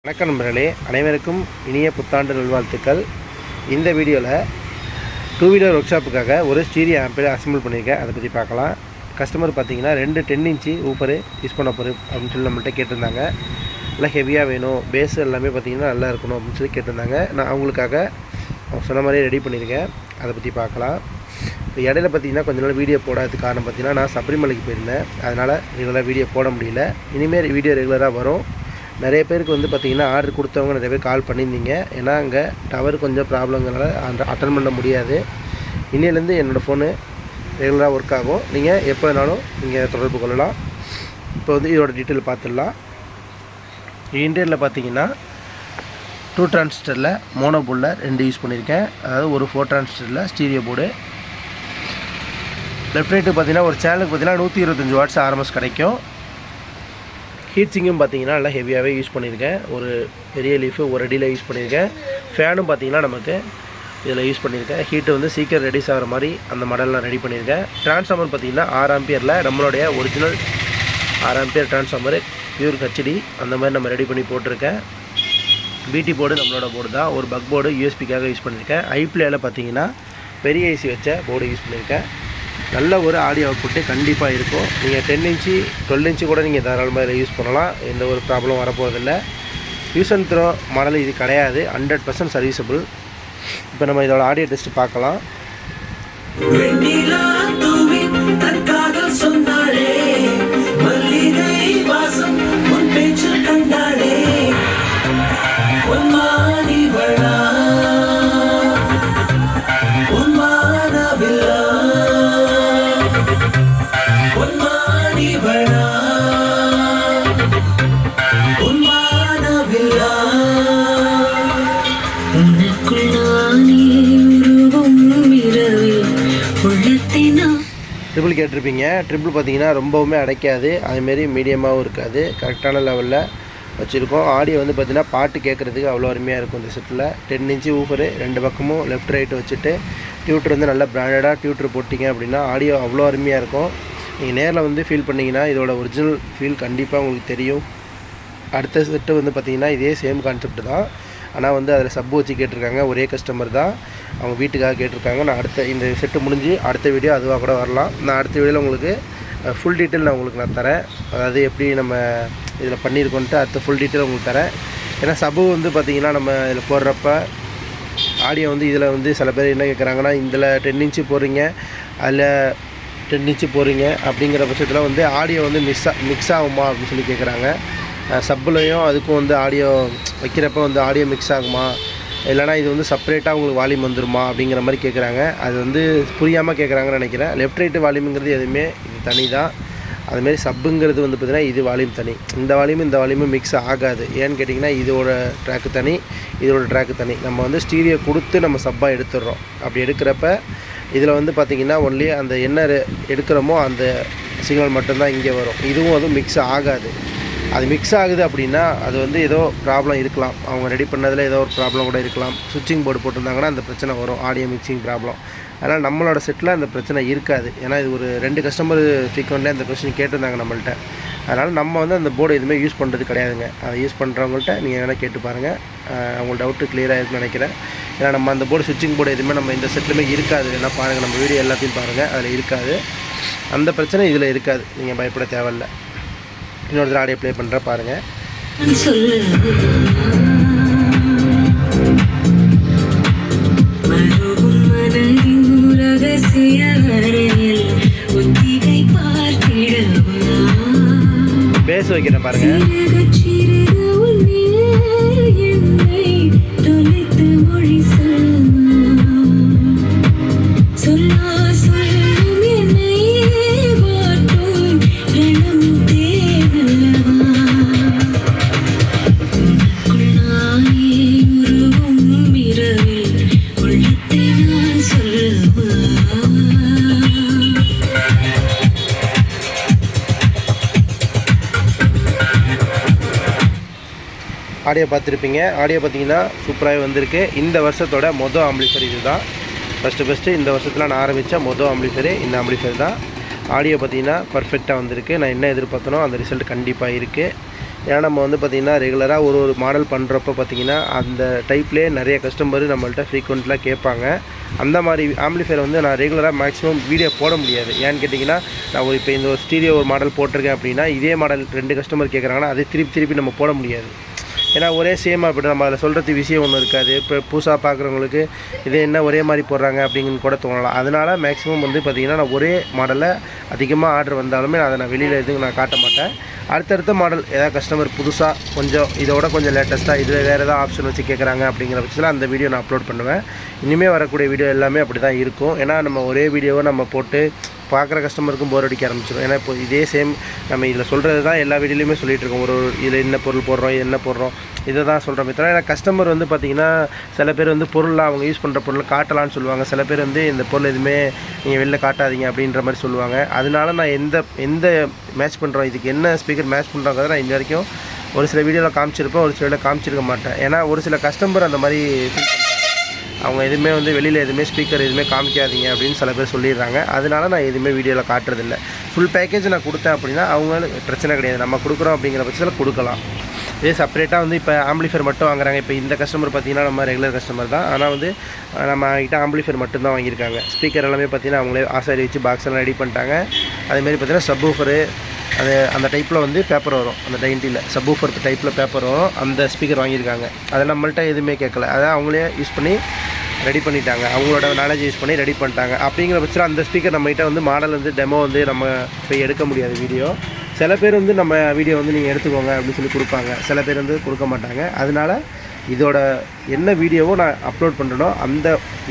வணக்கம் நண்பர்களே, அனைவருக்கும் இனிய புத்தாண்டு நல்வாழ்த்துக்கள். இந்த வீடியோவில் டூ வீலர் ஒர்க் ஷாப்புக்காக ஒரு ஸ்டீரியோ ஆம்பியர் அசம்பிள் பண்ணியிருக்கேன். அதை பற்றி பார்க்கலாம். கஸ்டமர் பார்த்தீங்கன்னா 2 10 இன்ச்சு ஊஃபரு யூஸ் பண்ண போகிறேன் அப்படின்னு சொல்லி நம்மள்கிட்ட கேட்டிருந்தாங்க. நல்லா ஹெவியாக வேணும், பேஸ் எல்லாமே பார்த்திங்கன்னா நல்லா இருக்கணும் அப்படின்னு சொல்லி கேட்டிருந்தாங்க. நான் அவங்களுக்காக சொன்ன மாதிரியே ரெடி பண்ணியிருக்கேன். அதை பற்றி பார்க்கலாம். இப்போ இடையில பார்த்திங்கன்னா கொஞ்ச நாள் வீடியோ போடாததுக்கு காரணம் பார்த்திங்கன்னா நான் சபரிமலைக்கு போயிருந்தேன். அதனால் ரெகுலராக வீடியோ போட முடியல. இனிமேல் வீடியோ ரெகுலராக வரும். நிறைய பேருக்கு வந்து பார்த்திங்கன்னா ஆர்டர் கொடுத்தவங்க நிறைய பேர் கால் பண்ணியிருந்தீங்க. ஏன்னா அங்கே டவர் கொஞ்சம் ப்ராப்ளங்கிறனால அட்டன் பண்ண முடியாது. இன்னிலேருந்து என்னோடய ஃபோனு ரெகுலராக ஒர்க் ஆகும். நீங்கள் எப்போ வேணாலும் நீங்கள் தொடர்பு கொள்ளலாம். இப்போ வந்து இதோட டீட்டெயில் பார்த்துடலாம். இன்டீரியரில் பார்த்திங்கன்னா 2 டிரான்சிஸ்டரில் மோனோ போர்டில் 2 யூஸ் பண்ணியிருக்கேன். அதாவது ஒரு 4 டிரான்சிஸ்டரில் ஸ்டீரியோ போர்டு. லெஃப்ட் ரைட்டு பார்த்திங்கன்னா ஒரு சேனலுக்கு பார்த்திங்கன்னா 125 வாட்ஸ் ஆர்எம்எஸ் கிடைக்கும். ஹீட் சிங்கும் பார்த்திங்கன்னா நல்லா ஹெவியாகவே யூஸ் பண்ணியிருக்கேன். ஒரு பெரிய லீஃபு ஒரு அடியில் யூஸ் பண்ணியிருக்கேன். ஃபேனும் பார்த்திங்கன்னா நமக்கு இதில் யூஸ் பண்ணியிருக்கேன். ஹீட்டு வந்து சீக்கிரம் ரெடியூஸ் ஆகிற மாதிரி அந்த மாடல்லாம் ரெடி பண்ணியிருக்கேன். ட்ரான்ஸ்ஃபார்மர் பார்த்திங்கன்னா 6 ஆம்பியரில் நம்மளுடைய original 6 ampere transformer pure HD அந்த மாதிரி நம்ம ரெடி பண்ணி போட்டிருக்கேன். பிடி போர்டு நம்மளோட போர்டு தான். ஒரு பக் போர்டு யூஎஸ்பிக்காக யூஸ் பண்ணியிருக்கேன். ஐப்ளேயில் பார்த்திங்கன்னா பெரிய ஏசி வச்ச போர்டு யூஸ் பண்ணியிருக்கேன். நல்ல ஒரு ஆடியோ அவுட்புட்டு கண்டிப்பாக இருக்கும். நீங்கள் 10 இன்ச்சு 12 இன்ச்சு கூட நீங்கள் தாராளமாக இதில் யூஸ் பண்ணலாம். எந்த ஒரு ப்ராப்ளம் வரப்போகிறதில்ல. யூஸ் அண்ட் த்ரோ மாடல் இது கிடையாது. 100% சர்வீஸபிள். இப்போ நம்ம இதோட ஆடியோ டெஸ்ட் பார்க்கலாம். ட்ரிபிள் கேட்டிருப்பீங்க. ட்ரிபிள் பார்த்திங்கன்னா ரொம்பவுமே அடைக்காது, அதுமாரி மீடியமாகவும் இருக்காது, கரெக்டான லெவலில் வச்சுருக்கோம். ஆடியோ வந்து பார்த்திங்கன்னா பாட்டு கேட்குறதுக்கு அவ்வளோ அருமையாக இருக்கும். இந்த செட்டில் 10 இன்ச்சு ஊஃபரு 2 பக்கமும் லெஃப்ட் ரைட்டு வச்சுட்டு டியூட்டர் வந்து நல்லா பிராண்டடாக டியூட்டர் போட்டிங்க அப்படின்னா ஆடியோ அவ்வளோ அருமையாக இருக்கும். நீங்கள் நேரில் வந்து ஃபீல் பண்ணிங்கன்னா இதோட ஒரிஜினல் ஃபீல் கண்டிப்பாக உங்களுக்கு தெரியும். அடுத்த செட்டு வந்து பார்த்திங்கன்னா இதே சேம் கான்செப்ட் தான். ஆனால் வந்து அதில் சப்பு வச்சு கேட்டிருக்காங்க. ஒரே கஸ்டமர் தான், அவங்க வீட்டுக்காக கேட்டிருக்காங்க. நான் இந்த செட்டு முடிஞ்சு அடுத்த வீடியோ அதுவாக கூட வரலாம். நான் அடுத்த வீடியோவில் உங்களுக்கு ஃபுல் டீட்டெயில் நான் உங்களுக்கு நான் தரேன். அதாவது எப்படி நம்ம இதில் பண்ணியிருக்கோன்ட்டு அடுத்த ஃபுல் டீட்டெயில் உங்களுக்கு தரேன். ஏன்னா சப்பு வந்து பார்த்திங்கன்னா நம்ம இதில் போடுறப்ப ஆடியோ வந்து இதில் வந்து சில பேர் என்ன கேட்குறாங்கன்னா, இதில் 10 இன்ச்சு போடுறீங்க, அதில் 10 இன்ச்சு போடுறீங்க அப்படிங்கிற பட்சத்தில் வந்து ஆடியோ வந்து மிக்ஸ் ஆகுமா அப்படின்னு சொல்லி கேட்குறாங்க. சப்புலையும் அதுக்கும் வந்து ஆடியோ வைக்கிறப்ப வந்து ஆடியோ மிக்ஸ் ஆகுமா, இல்லைனா இது வந்து செப்பரேட்டாக உங்களுக்கு வால்யூம் வந்துடுமா அப்படிங்கிற மாதிரி கேட்குறாங்க. அது வந்து புரியாமல் கேட்குறாங்கன்னு நினைக்கிறேன். லெஃப்ட் ரைட்டு வால்யூமுங்கிறது எதுவுமே இது தனி தான். அதுமாரி சப்புங்கிறது வந்து பார்த்திங்கன்னா இது வால்யூம் தனி. இந்த வால்யூமும் மிக்ஸ் ஆகாது. ஏன்னு கேட்டிங்கன்னா இதோட ட்ராக்கு தனி, இதோட ட்ராக்கு தனி. நம்ம வந்து ஸ்டீரியோ கொடுத்து நம்ம சப்பாக எடுத்துடுறோம். அப்படி எடுக்கிறப்ப இதில் வந்து பார்த்திங்கன்னா ஒன்லி அந்த என்ன எடுக்கிறோமோ அந்த சிக்னல் மட்டும்தான் இங்கே வரும். இதுவும் அதுவும் மிக்ஸ் ஆகாது. அது மிக்ஸ் ஆகுது அப்படின்னா அது வந்து ஏதோ ப்ராப்ளம் இருக்கலாம். அவங்க ரெடி பண்ணதில் ஏதோ ஒரு ப்ராப்ளம் கூட இருக்கலாம். சுவிட்சிங் போர்டு போட்டிருந்தாங்கன்னா அந்த பிரச்சனை வரும், ஆடியோ மிக்சிங் ப்ராப்ளம். அதனால் நம்மளோட செட்டில் அந்த பிரச்சனை இருக்காது. ஏன்னா இது ஒரு 2 கஸ்டமர் ஃப்ரீக்வெண்ட்லேயே அந்த கொஸ்டின் கேட்டிருந்தாங்க நம்மள்கிட்ட. அதனால் நம்ம வந்து அந்த போர்டு எதுவுமே யூஸ் பண்ணுறது கிடையாதுங்க. அதை யூஸ் பண்ணுறவங்கள்ட்ட நீங்கள் வேணால் கேட்டு பாருங்கள். அவங்களுக்கு டவுட்டு கிளியராக இருக்குன்னு நினைக்கிறேன். ஏன்னா நம்ம அந்த போர்டு சுவிட்சிங் போர்டு எதுவுமே நம்ம இந்த செட்லுமே இருக்காது. ஏன்னா பாருங்கள், நம்ம வீடியோ எல்லாத்தையும் பாருங்கள், அதில் இருக்காது. அந்த பிரச்சனை இதில் இருக்காது. நீங்கள் பயப்பட தேவையில்லை. இன்னொரு தடவை ஆடியோ ப்ளே பண்ணுற பாருங்கள். பேஸ் வைக்கிறேன் பாருங்கள். ஆடியோ பார்த்துருப்பீங்க. ஆடியோ பார்த்திங்கன்னா சூப்பராகவே வந்திருக்கு. இந்த வருஷத்தோட மொதல் ஆம்பிளிஃபர் இது தான். ஃபஸ்ட்டு இந்த வருஷத்தில் நான் ஆரம்பித்த மொதல் ஆம்பிளிஃபரு இந்த ஆம்பிளிஃபர் தான். ஆடியோ பார்த்திங்கன்னா பர்ஃபெக்டாக வந்திருக்கு. நான் என்ன எதிர்பார்த்தனோ அந்த ரிசல்ட் கண்டிப்பாக இருக்குது. ஏன்னா நம்ம வந்து பார்த்திங்கன்னா ரெகுலராக ஒரு மாடல் பண்ணுறப்போ பார்த்திங்கன்னா அந்த டைப்லேயே நிறைய கஸ்டமர் நம்மள்ட்ட ஃப்ரீக்வெண்ட்டாக கேட்பாங்க. அந்த மாதிரி ஆம்பிளிஃபையர் வந்து நான் ரெகுலராக மேக்ஸிமம் வீடியோ போட முடியாது. ஏன்னு கேட்டிங்கன்னா நான் இப்போ இந்த ஒரு ஸ்டீரியோ ஒரு மாடல் போட்டிருக்கேன் அப்படின்னா இதே மாடல் 2 கஸ்டமர் கேட்குறாங்கன்னா அதை திருப்பி நம்ம போட முடியாது. ஏன்னா ஒரே சேமாக இப்படி நம்ம அதில் சொல்கிறது விஷயம் ஒன்றும் இருக்காது. இப்போ புதுசாக பார்க்குறவங்களுக்கு இது என்ன ஒரே மாதிரி போடுறாங்க அப்படிங்கன்னு கூட தோணலாம். அதனால் மேக்ஸிமம் வந்து பார்த்திங்கன்னா நான் ஒரே மாடலில் அதிகமாக ஆர்டர் வந்தாலுமே அதை நான் வெளியில் எதுவும் நான் காட்ட மாட்டேன். அடுத்தடுத்த மாடல் ஏதாவது கஸ்டமர் புதுசாக கொஞ்சம் இதோட கொஞ்சம் லேட்டஸ்ட்டாக இதில் வேறு ஏதாவது ஆப்ஷன் வச்சு கேட்குறாங்க அப்படிங்கிற பட்சத்தில் அந்த வீடியோ நான் அப்லோட் பண்ணுவேன். இனிமேல் வரக்கூடிய வீடியோ எல்லாமே அப்படி தான் இருக்கும். ஏன்னா நம்ம ஒரே வீடியோவை நம்ம போட்டு பார்க்குற கஸ்டமருக்கும் போர் அடிக்க ஆரம்பிச்சிடும். ஏன்னா இப்போ இதே சேம் நம்ம இதில் சொல்கிறது தான் எல்லா வீடியோலையுமே சொல்லிகிட்டு இருக்கோம். ஒரு இதில் என்ன பொருள் போடுறோம், இது என்ன போடுறோம், இதை தான் சொல்கிறோமே தவிர. ஏன்னா கஸ்டமர் வந்து பார்த்திங்கன்னா சில பேர் வந்து பொருளாக அவங்க யூஸ் பண்ணுற பொருள் காட்டலான்னு சொல்லுவாங்க. சில பேர் வந்து இந்த பொருள் எதுவுமே நீங்கள் வெளில காட்டாதீங்க அப்படின்ற மாதிரி சொல்லுவாங்க. அதனால நான் எந்த மேட்ச் பண்ணுறோம், இதுக்கு என்ன ஸ்பீக்கர் மேட்ச் பண்ணுறோங்கிறத நான் இந்த வரைக்கும் ஒரு சில வீடியோவில் காமிச்சிருப்பேன், ஒரு சில வீடியோவில் காமிச்சிருக்க மாட்டேன். ஏன்னா ஒரு சில கஸ்டமர் அந்த மாதிரி ஃபீல் பண்ணுறாங்க. அவங்க எதுவுமே வந்து வெளியில் எதுவுமே ஸ்பீக்கர் எதுவுமே காமிக்காதீங்க அப்படின்னு சில பேர் சொல்லிடுறாங்க. அதனால நான் எதுவுமே வீடியோவில் காட்டுறதில்ல. ஃபுல் பேக்கேஜ் நான் கொடுத்தேன் அப்படின்னா அவங்க பிரச்சனை கிடையாது. நம்ம கொடுக்குறோம் அப்படிங்கிற பட்சத்தில் கொடுக்கலாம். இதே செப்பரேட்டாக வந்து இப்போ ஆம்பிளிஃபையர் மட்டும் வாங்குறாங்க. இப்போ இந்த கஸ்டமர் பார்த்திங்கன்னா நம்ம ரெகுலர் கஸ்டமர் தான். ஆனால் வந்து நம்ம கிட்ட ஆம்பிளிஃபையர் மட்டும்தான் வாங்கியிருக்காங்க. ஸ்பீக்கர் எல்லாமே பார்த்திங்கன்னா அவங்களே ஆசாரி வச்சு பாக்ஸ் எல்லாம் ரெடி பண்ணிட்டாங்க. அதேமாதிரி பார்த்திங்கன்னா சப்வூஃபரு அந்த டைப்பில் வந்து பேப்பர் வரும். அந்த 90ல் சப்வூஃபர் டைப்பில் பேப்பர் வரும். அந்த ஸ்பீக்கர் வாங்கியிருக்காங்க. அதை நம்மள்ட்ட எதுவுமே கேட்கல. அதை அவங்களே யூஸ் பண்ணி ரெடி பண்ணிட்டாங்க. அவங்களோட நாலேஜ் யூஸ் பண்ணி ரெடி பண்ணிட்டாங்க. அப்படிங்கிற பட்சத்தில் அந்த ஸ்பீக்கர் நம்மகிட்ட வந்து மாடல் வந்து டெமோ வந்து நம்ம போய் எடுக்க முடியாது வீடியோ. சில பேர் வந்து நம்ம வீடியோ வந்து நீங்கள் எடுத்துக்கோங்க அப்படின்னு சொல்லி கொடுப்பாங்க. சில பேர் வந்து கொடுக்க மாட்டாங்க. அதனால் இதோட என்ன வீடியோவோ நான் அப்லோட் பண்ணுறனோ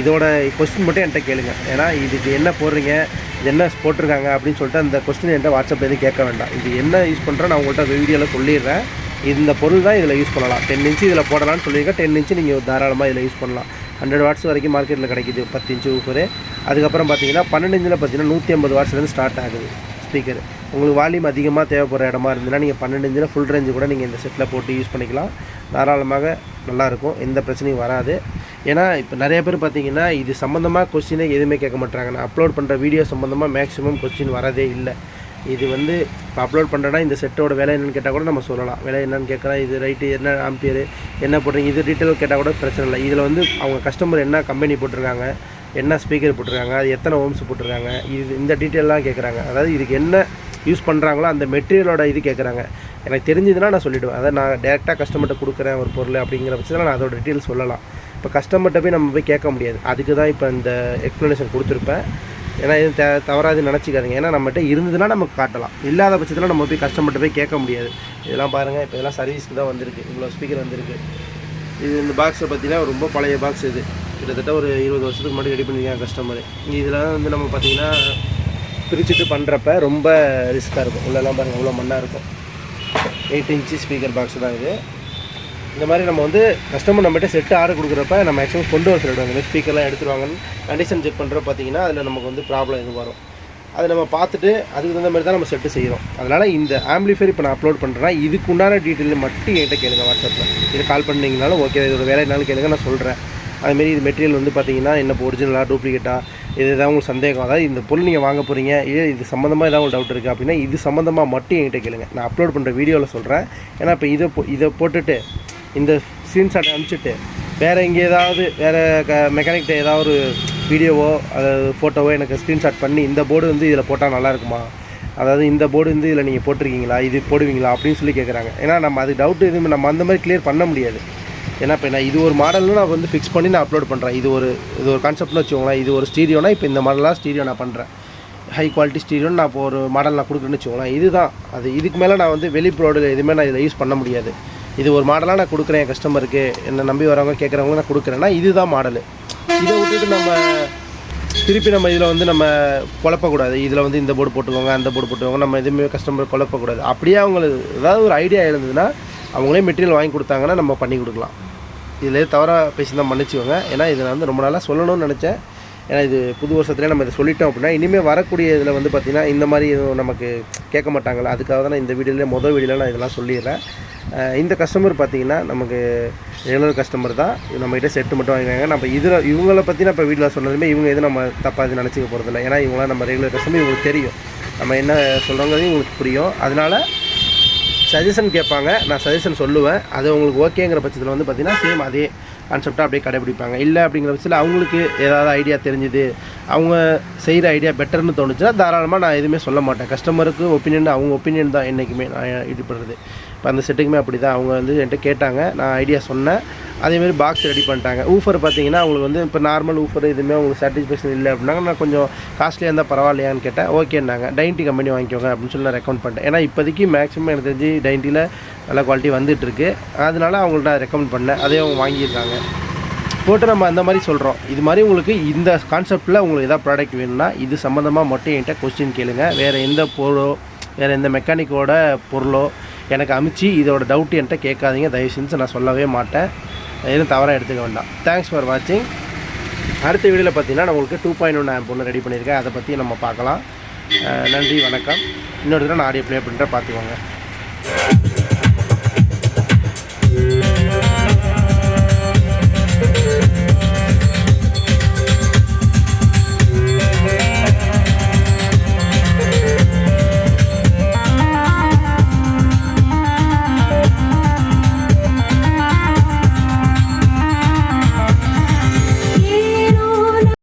இதோட கொஸ்டின் மட்டும் என்கிட்ட கேளுங்க. ஏன்னா இதுக்கு என்ன போடுறீங்க, இது என்ன போட்டிருக்காங்க அப்படின்னு சொல்லிட்டு அந்த கொஸ்டின் என்கிட்ட வாட்ஸ்அப்பில் எதுவும் கேட்க வேண்டாம். இது என்ன யூஸ் பண்ணுறோம் நான் உங்கள்கிட்ட வீடியோவில் சொல்லிடுறேன். இந்த பொருள் தான் இதில் யூஸ் பண்ணலாம். 10 இன்ச்சு இதில் போடலான்னு சொல்லியிருக்கேன். 10 இன்ச்சு நீங்கள் தாராளமாக இதில் யூஸ் பண்ணலாம். 100 வாட்ஸ் வரைக்கும் மார்க்கெட்டில் கிடைக்கிது 10 இன்ச்சு ஊஃபரு. அதுக்கப்புறம் பார்த்தீங்கன்னா 12 இன்ச்சில் பார்த்தீங்கன்னா 150 வாட்ஸ்லேருந்து ஸ்டார்ட் ஆகுது ஸ்பீக்கர். உங்களுக்கு வால்யூம் அதிகமாக தேவைப்படுற இடமா இருந்ததுன்னா நீங்கள் 12 இன்ச்சில் ஃபுல் ரேஞ்சு கூட நீங்கள் இந்த செட்டில் போட்டு யூஸ் பண்ணிக்கலாம். தாராளமாக நல்லாயிருக்கும், எந்த பிரச்சனையும் வராது. ஏன்னா இப்போ நிறைய பேர் பார்த்தீங்கன்னா இது சம்மந்தமாக கொஸ்டினே எதுவுமே கேட்க மாட்டாங்க. நான் அப்லோட் பண்ணுற வீடியோ சம்மந்தமாக மேக்ஸிமம் கொஸ்டின் வரதே இல்லை. இது வந்து இப்போ அப்லோட் பண்ணுறேன்னா இந்த செட்டோட விலை என்னென்னு கேட்டால் கூட நம்ம சொல்லலாம். விலை என்னென்னு கேட்குறேன், இது ரைட்டு என்ன ஆம்பியர் என்ன போடுறீங்க, இது டீட்டெயில் கேட்டால் கூட பிரச்சனை இல்லை. இதில் வந்து அவங்க கஸ்டமர் என்ன கம்பெனி போட்டிருக்காங்க, என்ன ஸ்பீக்கர் போட்டிருக்காங்க, அது எத்தனை ஓம்ஸ் போட்டிருக்காங்க, இந்த டீட்டெயிலெலாம் கேட்குறாங்க. அதாவது இதுக்கு என்ன யூஸ் பண்ணுறாங்களோ அந்த மெட்டீரியலோட இது கேட்குறாங்க. எனக்கு தெரிஞ்சதுன்னா நான் சொல்லிவிடுவேன். அதை நான் டேரெக்டாக கஸ்டமர்கிட்ட கொடுக்குறேன் ஒரு பொருள் அப்படிங்கிற பட்சத்தில் நான் அதோட டீட்டெயில் சொல்லலாம். இப்போ கஸ்டமர்கிட்ட போய் நம்ம போய் கேட்க முடியாது. அதுக்கு தான் இப்போ இந்த எக்ஸ்ப்ளனேஷன் கொடுத்துருப்பேன். ஏன்னா எதுவும் தவறாது நினச்சிக்காதீங்க. ஏன்னா நம்மகிட்ட இருந்ததுன்னா நமக்கு காட்டலாம். இல்லாத பட்சத்தில் நம்ம போய் கஸ்டமர்கிட்ட போய் கேட்க முடியாது. இதெல்லாம் பாருங்கள், இப்போ இதெல்லாம் சர்வீஸ்க்கு தான் வந்திருக்கு. இவ்வளோ ஸ்பீக்கர் வந்திருக்கு. இது இந்த பாக்ஸை பார்த்தீங்கன்னா ரொம்ப பழைய பாக்ஸ். இது கிட்டத்தட்ட ஒரு 20 வருஷத்துக்கு முன்னாடி ரெடி பண்ணியிருக்காங்க கஸ்டமர். இதில் வந்து நம்ம பார்த்திங்கன்னா பிரிச்சுட்டு பண்ணுறப்ப ரொம்ப ரிஸ்க்காக இருக்கும். உள்ளெல்லாம் பாருங்கள் இவ்வளோ மண்ணாக இருக்கும். 8 இன்ச்சு ஸ்பீக்கர் பாக்ஸ் தான் இது. இந்த மாதிரி நம்ம வந்து கஸ்டமர் நம்மகிட்ட செட்டு ஆர்டர் கொடுக்குறப்ப நம்ம மேக்ஸிமம் கொண்டு வர சொல்லிடுவாங்க. இந்த ஸ்பீக்கர்லாம் எடுத்துருவாங்கன்னு கண்டிஷன் செக் பண்ணுறப்ப பார்த்தீங்கன்னா அதில் நமக்கு வந்து ப்ராப்ளம் எதுவும் வரும். அதை நம்ம பார்த்துட்டு அதுக்கு தகுந்த மாதிரி தான் நம்ம செட்டு செய்கிறோம். அதனால் இந்த ஆம்பிளிஃபையர் இப்போ நான் அப்லோட் பண்ணுறேன்னா இதுக்கு உண்டான டீட்டெயில் மட்டும் என்கிட்ட கேளுங்க. வாட்ஸ்அப்பில் இது கால் பண்ணிங்கனாலும் ஓகே, இதோட வேலை என்னாலும் கேளுங்க, நான் சொல்கிறேன். அதுமாரி இது மெட்டீரியல் வந்து பார்த்தீங்கன்னா என்ன ஒரிஜினலாக டூப்ளிகேட்டாக இது ஏதாவது உங்களுக்கு சந்தேகம், அதாவது இந்த பொருள் நீங்கள் வாங்க போகிறீங்க, இது சம்மந்தமாக ஏதாவது உங்களுக்கு டவுட் இருக்குது அப்படின்னா இது சம்மந்தமாக மட்டும் என்கிட்ட கேளுங்க. நான் அப்லோட் பண்ணுற வீடியோவில் சொல்கிறேன். ஏன்னா இப்போ இதை போட்டுட்டு இந்த ஸ்க்ரீன்ஷாட் அனுப்பிச்சிட்டு வேறு எங்கே ஏதாவது வேறு மெக்கானிக்கிட்ட ஏதாவது ஒரு வீடியோவோ அதாவது ஃபோட்டோவோ எனக்கு ஸ்க்ரீன்ஷாட் பண்ணி இந்த போர்டு வந்து இதில் போட்டால் நல்லா இருக்குமா, அதாவது இந்த போர்டு வந்து இதில் நீங்கள் போட்டிருக்கீங்களா, இது போடுவீங்களா அப்படின்னு சொல்லி கேட்குறாங்க. ஏன்னா நம்ம அது டவுட் எதுவும் நம்ம அந்த மாதிரி கிளியர் பண்ண முடியாது. ஏன்னா இப்போ நான் இது ஒரு மாடல்னு நான் வந்து ஃபிக்ஸ் பண்ணி நான் அப்லோட் பண்ணுறேன். இது ஒரு கான்செப்ட்னு வச்சுக்கோங்களேன். இது ஒரு ஸ்டீரியோனா இப்போ இந்த மாடலாக ஸ்டீரியோ நான் பண்ணுறேன். ஹை குவாலிட்டி ஸ்டீரியோன்னு நான் இப்போ ஒரு மாடல் நான் கொடுக்குறேன்னு வச்சுக்கோங்களேன். இதுதான் அது. இதுக்கு மேலே நான் வந்து வெளி ப்ரோடில் எதுவுமே நான் இதில் யூஸ் பண்ண முடியாது. இது ஒரு மாடலாக நான் கொடுக்குறேன் என் கஸ்டமருக்கு, என்னை நம்பி வரவங்க கேட்குறவங்க நான் கொடுக்குறேன்னா இதுதான் மாடலு. இதை விட்டுட்டு நம்ம திருப்பி நம்ம இதில் வந்து நம்ம குழப்பக்கூடாது. இதில் வந்து இந்த போர்டு போட்டுக்கோங்க அந்த போர்டு போட்டுக்கோங்க, நம்ம எதுவுமே கஸ்டமர் குழப்பக்கூடாது. அப்படியே அவங்களுக்கு ஏதாவது ஒரு ஐடியா இருந்ததுன்னா அவங்களே மெட்டீரியல் வாங்கி கொடுத்தாங்கன்னா நம்ம பண்ணி கொடுக்கலாம். இதில் தவறாக பேசி தான் மன்னிச்சுக்கோங்க. ஏன்னா இதை நான் வந்து ரொம்ப நாளாக சொல்லணும்னு நினச்சேன். ஏன்னா இது புது வருஷத்துலேயே நம்ம இதை சொல்லிட்டோம் அப்படின்னா இனிமேல் வரக்கூடிய இதில் வந்து பார்த்திங்கன்னா இந்த மாதிரி எதுவும் நமக்கு கேட்க மாட்டாங்களா, அதுக்காக தான் நான் இந்த வீடியோவில் வீடியோவில் நான் இதெல்லாம் சொல்லிடுறேன். இந்த கஸ்டமர் பார்த்திங்கன்னா நமக்கு ரெகுலர் கஸ்டமர் தான். நம்மகிட்ட செட்டு மட்டும் வாங்கினாங்க. நம்ம இவங்கள பற்றி நான் இப்போ வீட்டில் சொன்னதுமே இவங்க எதுவும் நம்ம தப்பாக இது நினச்சிக்க போகிறதில்ல. ஏன்னா இவங்களாம் நம்ம ரெகுலர் கஸ்டமர், இவங்களுக்கு தெரியும் நம்ம என்ன சொல்கிறோங்கிறது இவங்களுக்கு புரியும். அதனால் சஜஷன் கேட்பாங்க, நான் சஜஷன் சொல்லுவேன். அது உங்களுக்கு ஓகேங்கிற பட்சத்தில் வந்து பார்த்திங்கன்னா சேம் அதே கான்செப்டாக அப்படியே கடைப்பிடிப்பாங்க. இல்லை அப்படிங்கிற பட்சத்தில் அவங்களுக்கு ஏதாவது ஐடியா தெரிஞ்சுது, அவங்க செய்கிற ஐடியா பெட்டர்னு தோணுச்சுன்னா தாராளமாக நான் எதுவுமே சொல்ல மாட்டேன். கஸ்டமருக்கு ஒப்பீனியன், அவங்க ஒப்பீனியன் தான் என்றைக்குமே நான் இது பண்ணுறது. இப்போ அந்த செட்டுக்குமே அப்படி தான். அவங்க வந்து என்கிட்ட கேட்டாங்க, நான் ஐடியா சொன்னேன். அதேமாதிரி பாக்ஸ் ரெடி பண்ணிட்டாங்க. ஊஃபர் பார்த்தீங்கன்னா அவங்களுக்கு வந்து இப்போ நார்மல் ஊஃபர் எதுவுமே உங்களுக்கு சாட்டிஸ்ஃபேக்ஷன் இல்லை அப்படின்னாங்க. நான் கொஞ்சம் காஸ்ட்லியாக இருந்தால் பரவாயில்லையான்னு கேட்டேன். ஓகேன்னாங்க. டைன்டி கம்பெனி வாங்கிக்கோங்க அப்படின்னு சொல்லி நான் ரெக்கமெண்ட் பண்ணிட்டேன். ஏன்னா இப்போதைக்கு மேக்ஸிமம் எனக்கு தெரிஞ்சு டைன்ட்டியில் நல்ல குவாலிட்டி வந்துட்டுருக்கு. அதனால அவங்கள்ட்ட நான் ரெக்கமெண்ட் பண்ணேன். அதே அவங்க வாங்கியிருக்காங்க. போட்டு நம்ம அந்த மாதிரி சொல்கிறோம். இது மாதிரி உங்களுக்கு இந்த கான்செப்டில் உங்களுக்கு எதாவது ப்ராடக்ட் வேணும்னா இது சம்மந்தமாக மட்டும் என்கிட்ட கொஸ்டின் கேளுங்க. வேறு எந்த பொருளோ வேறு எந்த மெக்கானிக்கோட பொருளோ எனக்கு அமிச்சு இதோட டவுட் என்கிட்ட கேட்காதீங்க. தயவு செஞ்சு நான் சொல்லவே மாட்டேன். எதுவும் தவறாக எடுத்துக்க வேண்டாம். தேங்க்ஸ் ஃபார் வாட்சிங். அடுத்த வீடியோவில் பார்த்தீங்கன்னா நான் உங்களுக்கு 2.1 ஆம்ப் ஒன்று ரெடி பண்ணியிருக்கேன். அதை பற்றி நம்ம பார்க்கலாம். நன்றி, வணக்கம். இன்னொரு தடவை நான் ஆடியோ ப்ளே பண்ணுறேன், பார்த்துக்கோங்க.